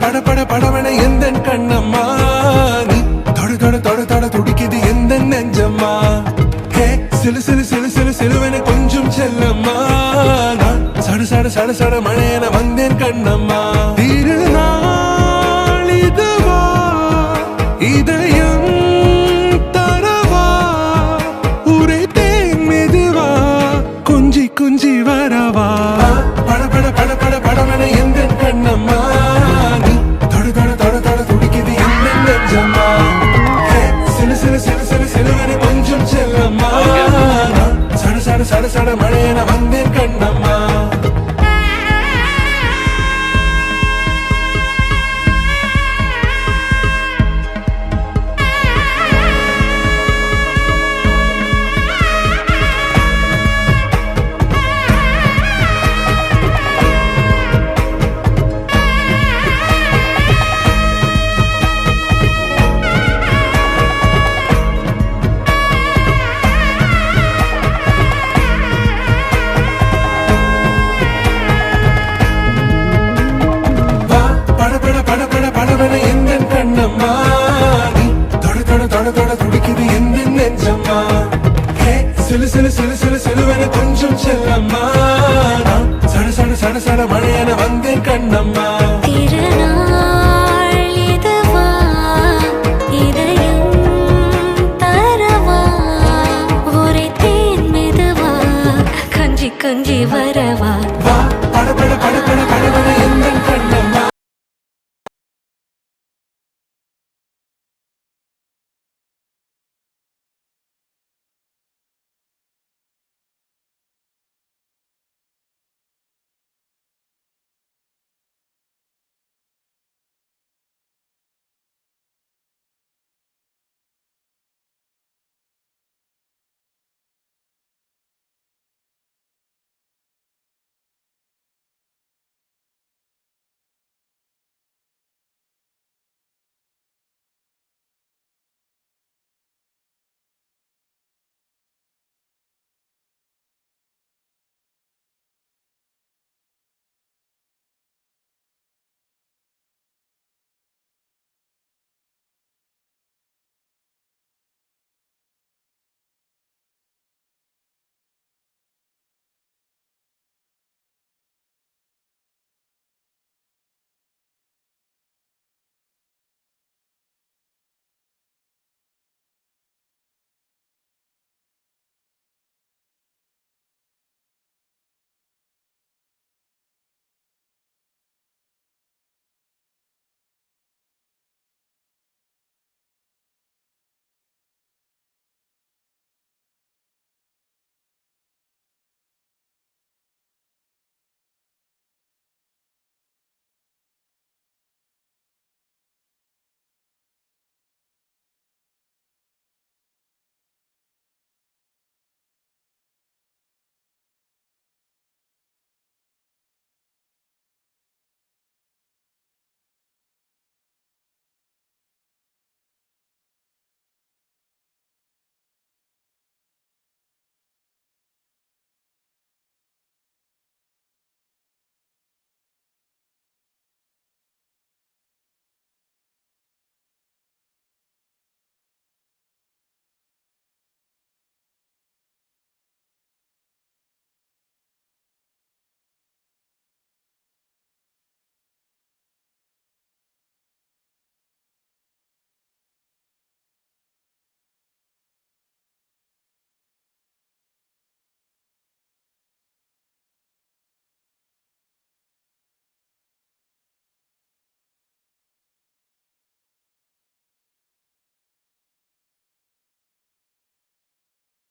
பட பட படவன எந்த கண்ணம்மா நீ தொட தொட தொட தொட துடிக்குது எந்த நெஞ்சம்மா ஹே சிலு சிலு சிலு சிலு சிலுவன கொஞ்சம் செல்லம்மா நான் சட சட சட சட மழையன வந்தேன் கண்ணம்மா திருநாள் இதுவா இதயம் தரவா உரைத்தேன் மெதுவா குஞ்சி குஞ்சி வரவா பட பட பட பட படவன எந்த கண்ணம்மா நீ தொட தொட தொட தொட துடிக்குது எந்த நெஞ்சம்மா ஹே சிலு சிலு சிலு சிலு சிலுவன கொஞ்சம் செல்லம்மா நான் சட சட சட சட மழையன வந்தேன் கண்ணம்மா சிலு சிலு சிலு சிலு சிலுவன கொஞ்சம் செல்லம்மா நான் சட சட சட சட மழையன வந்தேன் கண்ணம்மா திருநாள் இதுவா இதயம் தரவா உரைத்தேன் மெதுவா கொஞ்சி கொஞ்சி வரவா